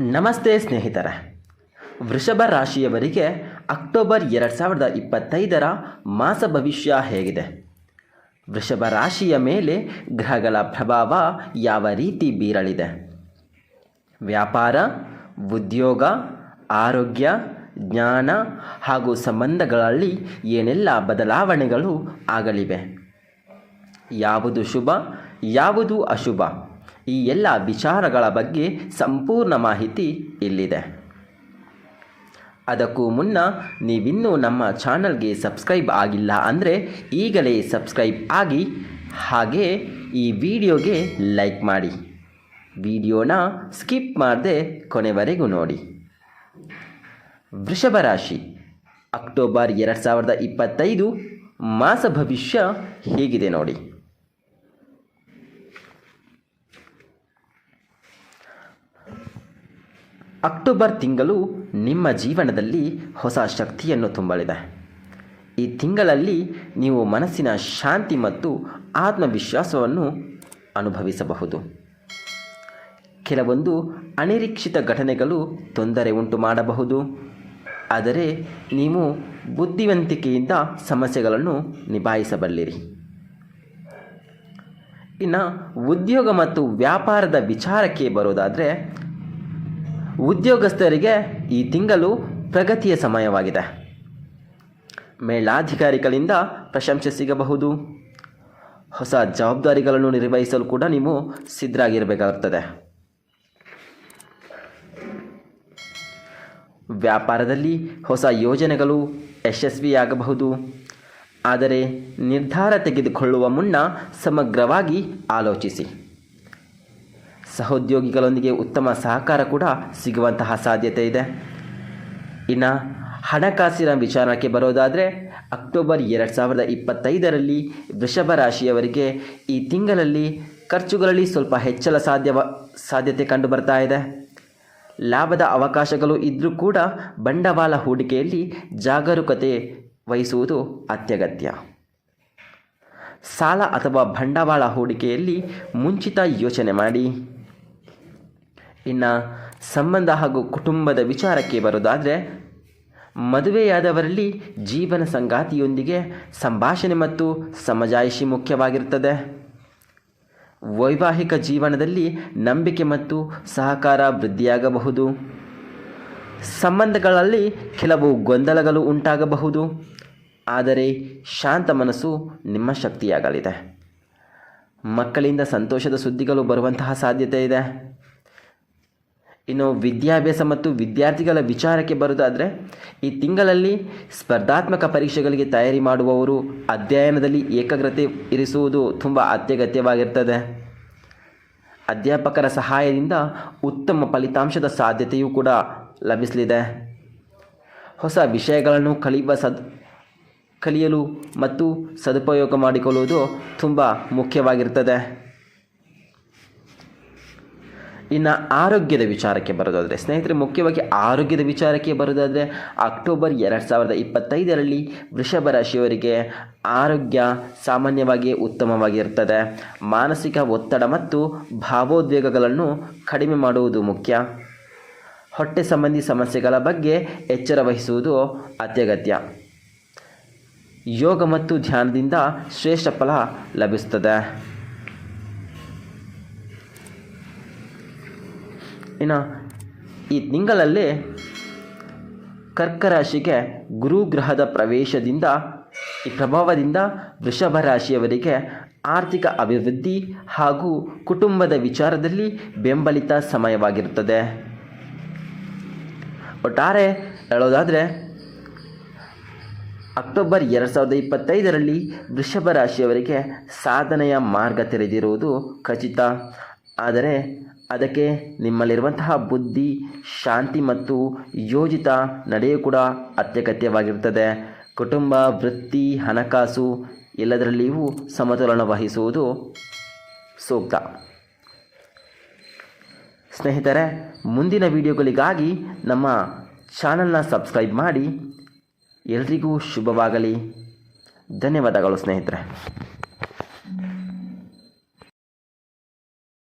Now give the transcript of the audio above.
ನಮಸ್ತೆ ಸ್ನೇಹಿತರೆ. ವೃಷಭ ರಾಶಿಯವರಿಗೆ ಅಕ್ಟೋಬರ್ 2025 ಮಾಸ ಭವಿಷ್ಯ ಹೇಗಿದೆ? ವೃಷಭ ರಾಶಿಯ ಮೇಲೆ ಗ್ರಹಗಳ ಪ್ರಭಾವ ಯಾವ ರೀತಿ ಬೀರಲಿದೆ? ವ್ಯಾಪಾರ, ಉದ್ಯೋಗ, ಆರೋಗ್ಯ, ಜ್ಞಾನ ಹಾಗೂ ಸಂಬಂಧಗಳಲ್ಲಿ ಏನೆಲ್ಲ ಬದಲಾವಣೆಗಳು ಆಗಲಿವೆ? ಯಾವುದು ಶುಭ, ಯಾವುದು ಅಶುಭ? ಈ ಎಲ್ಲ ವಿಚಾರಗಳ ಬಗ್ಗೆ ಸಂಪೂರ್ಣ ಮಾಹಿತಿ ಇಲ್ಲಿದೆ. ಅದಕ್ಕೂ ಮುನ್ನ ನೀವಿನ್ನೂ ನಮ್ಮ ಚಾನಲ್ಗೆ ಸಬ್ಸ್ಕ್ರೈಬ್ ಆಗಿಲ್ಲ ಅಂದರೆ ಈಗಲೇ ಸಬ್ಸ್ಕ್ರೈಬ್ ಆಗಿ, ಹಾಗೆ ಈ ವಿಡಿಯೋಗೆ ಲೈಕ್ ಮಾಡಿ. ವಿಡಿಯೋನ ಸ್ಕಿಪ್ ಮಾಡದೆ ಕೊನೆವರೆಗೂ ನೋಡಿ. ವೃಷಭ ರಾಶಿ ಅಕ್ಟೋಬರ್ 2025 ಮಾಸ ಭವಿಷ್ಯ ಹೇಗಿದೆ ನೋಡಿ. ಅಕ್ಟೋಬರ್ ತಿಂಗಳು ನಿಮ್ಮ ಜೀವನದಲ್ಲಿ ಹೊಸ ಶಕ್ತಿಯನ್ನು ತುಂಬಲಿದೆ. ಈ ತಿಂಗಳಲ್ಲಿ ನೀವು ಮನಸ್ಸಿನ ಶಾಂತಿ ಮತ್ತು ಆತ್ಮವಿಶ್ವಾಸವನ್ನು ಅನುಭವಿಸಬಹುದು. ಕೆಲವೊಂದು ಅನಿರೀಕ್ಷಿತ ಘಟನೆಗಳು ತೊಂದರೆ ಉಂಟು ಮಾಡಬಹುದು, ಆದರೆ ನೀವು ಬುದ್ಧಿವಂತಿಕೆಯಿಂದ ಸಮಸ್ಯೆಗಳನ್ನು ನಿಭಾಯಿಸಬಲ್ಲಿರಿ. ಇನ್ನು ಉದ್ಯೋಗ ಮತ್ತು ವ್ಯಾಪಾರದ ವಿಚಾರಕ್ಕೆ ಬರೋದಾದರೆ, ಉದ್ಯೋಗಸ್ಥರಿಗೆ ಈ ತಿಂಗಳು ಪ್ರಗತಿಯ ಸಮಯವಾಗಿದೆ. ಮೇಲಾಧಿಕಾರಿಗಳಿಂದ ಪ್ರಶಂಸೆ ಸಿಗಬಹುದು. ಹೊಸ ಜವಾಬ್ದಾರಿಗಳನ್ನು ನಿರ್ವಹಿಸಲು ಕೂಡ ನೀವು ಸಿದ್ಧರಾಗಿರಬೇಕಾಗುತ್ತದೆ. ವ್ಯಾಪಾರದಲ್ಲಿ ಹೊಸ ಯೋಜನೆಗಳು ಯಶಸ್ವಿಯಾಗಬಹುದು, ಆದರೆ ನಿರ್ಧಾರ ತೆಗೆದುಕೊಳ್ಳುವ ಮುನ್ನ ಸಮಗ್ರವಾಗಿ ಆಲೋಚಿಸಿ. ಸಹೋದ್ಯೋಗಿಗಳೊಂದಿಗೆ ಉತ್ತಮ ಸಹಕಾರ ಕೂಡ ಸಿಗುವಂತಹ ಸಾಧ್ಯತೆ ಇದೆ. ಇನ್ನು ಹಣಕಾಸಿನ ವಿಚಾರಕ್ಕೆ ಬರೋದಾದರೆ, ಅಕ್ಟೋಬರ್ 2025 ವೃಷಭ ರಾಶಿಯವರಿಗೆ ಈ ತಿಂಗಳಲ್ಲಿ ಖರ್ಚುಗಳಲ್ಲಿ ಸ್ವಲ್ಪ ಹೆಚ್ಚಳ ಸಾಧ್ಯತೆ ಕಂಡು ಬರ್ತಾ ಇದೆ. ಲಾಭದ ಅವಕಾಶಗಳು ಇದ್ದರೂ ಕೂಡ ಬಂಡವಾಳ ಹೂಡಿಕೆಯಲ್ಲಿ ಜಾಗರೂಕತೆ ವಹಿಸುವುದು ಅತ್ಯಗತ್ಯ. ಸಾಲ ಅಥವಾ ಬಂಡವಾಳ ಹೂಡಿಕೆಯಲ್ಲಿ ಮುಂಚಿತ ಯೋಚನೆ ಮಾಡಿ. ಇನ್ನು ಸಂಬಂಧ ಹಾಗೂ ಕುಟುಂಬದ ವಿಚಾರಕ್ಕೆ ಬರೋದಾದರೆ, ಮದುವೆಯಾದವರಲ್ಲಿ ಜೀವನ ಸಂಗಾತಿಯೊಂದಿಗೆ ಸಂಭಾಷಣೆ ಮತ್ತು ಸಮಜಾಯಿಷಿ ಮುಖ್ಯವಾಗಿರುತ್ತದೆ. ವೈವಾಹಿಕ ಜೀವನದಲ್ಲಿ ನಂಬಿಕೆ ಮತ್ತು ಸಹಕಾರ ವೃದ್ಧಿಯಾಗಬಹುದು. ಸಂಬಂಧಗಳಲ್ಲಿ ಕೆಲವು ಗೊಂದಲಗಳು ಉಂಟಾಗಬಹುದು, ಆದರೆ ಶಾಂತ ಮನಸ್ಸು ನಿಮ್ಮ ಶಕ್ತಿಯಾಗಲಿದೆ. ಮಕ್ಕಳಿಂದ ಸಂತೋಷದ ಸುದ್ದಿಗಳು ಬರುವಂತಹ ಸಾಧ್ಯತೆ ಇದೆ. ಇನ್ನು ವಿದ್ಯಾಭ್ಯಾಸ ಮತ್ತು ವಿದ್ಯಾರ್ಥಿಗಳ ವಿಚಾರಕ್ಕೆ ಬರೋದಾದರೆ, ಈ ತಿಂಗಳಲ್ಲಿ ಸ್ಪರ್ಧಾತ್ಮಕ ಪರೀಕ್ಷೆಗಳಿಗೆ ತಯಾರಿ ಮಾಡುವವರು ಅಧ್ಯಯನದಲ್ಲಿ ಏಕಾಗ್ರತೆ ಇರಿಸುವುದು ತುಂಬ ಅತ್ಯಗತ್ಯವಾಗಿರ್ತದೆ. ಅಧ್ಯಾಪಕರ ಸಹಾಯದಿಂದ ಉತ್ತಮ ಫಲಿತಾಂಶದ ಸಾಧ್ಯತೆಯೂ ಕೂಡ ಲಭಿಸಲಿದೆ. ಹೊಸ ವಿಷಯಗಳನ್ನು ಕಲಿಯಲು ಮತ್ತು ಸದುಪಯೋಗ ಮಾಡಿಕೊಳ್ಳುವುದು ತುಂಬ ಮುಖ್ಯವಾಗಿರ್ತದೆ. ಇನ್ನು ಆರೋಗ್ಯದ ವಿಚಾರಕ್ಕೆ ಬರೋದಾದರೆ ಸ್ನೇಹಿತರೆ, ಮುಖ್ಯವಾಗಿ ಆರೋಗ್ಯದ ವಿಚಾರಕ್ಕೆ ಬರೋದಾದರೆ, ಅಕ್ಟೋಬರ್ 2025 ವೃಷಭ ರಾಶಿಯವರಿಗೆ ಆರೋಗ್ಯ ಸಾಮಾನ್ಯವಾಗಿ ಉತ್ತಮವಾಗಿರ್ತದೆ. ಮಾನಸಿಕ ಒತ್ತಡ ಮತ್ತು ಭಾವೋದ್ವೇಗಗಳನ್ನು ಕಡಿಮೆ ಮಾಡುವುದು ಮುಖ್ಯ. ಹೊಟ್ಟೆ ಸಂಬಂಧಿ ಸಮಸ್ಯೆಗಳ ಬಗ್ಗೆ ಎಚ್ಚರ ವಹಿಸುವುದು ಅತ್ಯಗತ್ಯ. ಯೋಗ ಮತ್ತು ಧ್ಯಾನದಿಂದ ಶ್ರೇಷ್ಠ ಫಲ ಲಭಿಸುತ್ತದೆ. ಇನ್ನು ಈ ತಿಂಗಳಲ್ಲಿ ಕರ್ಕ ರಾಶಿಗೆ ಗುರುಗ್ರಹದ ಪ್ರಭಾವದಿಂದ ವೃಷಭ ರಾಶಿಯವರಿಗೆ ಆರ್ಥಿಕ ಅಭಿವೃದ್ಧಿ ಹಾಗೂ ಕುಟುಂಬದ ವಿಚಾರದಲ್ಲಿ ಬೆಂಬಲಿತ ಸಮಯವಾಗಿರುತ್ತದೆ. ಒಟ್ಟಾರೆ ಹೇಳೋದಾದರೆ, ಅಕ್ಟೋಬರ್ 2025 ವೃಷಭ ರಾಶಿಯವರಿಗೆ ಸಾಧನೆಯ ಮಾರ್ಗ ತೆರೆದಿರುವುದು ಖಚಿತ. ಆದರೆ ಅದಕ್ಕೆ ನಿಮ್ಮಲ್ಲಿರುವಂತಹ ಬುದ್ಧಿ, ಶಾಂತಿ ಮತ್ತು ಯೋಜಿತ ನಡೆಯೂ ಕೂಡ ಅತ್ಯಗತ್ಯವಾಗಿರುತ್ತದೆ. ಕುಟುಂಬ, ವೃತ್ತಿ, ಹಣಕಾಸು ಎಲ್ಲದರಲ್ಲಿಯೂ ಸಮತೋಲನ ವಹಿಸುವುದು ಸೂಕ್ತ. ಸ್ನೇಹಿತರೆ, ಮುಂದಿನ ವಿಡಿಯೋಗಳಿಗಾಗಿ ನಮ್ಮ ಚಾನಲ್ನ ಸಬ್ಸ್ಕ್ರೈಬ್ ಮಾಡಿ. ಎಲ್ರಿಗೂ ಶುಭವಾಗಲಿ. ಧನ್ಯವಾದಗಳು ಸ್ನೇಹಿತರೆ.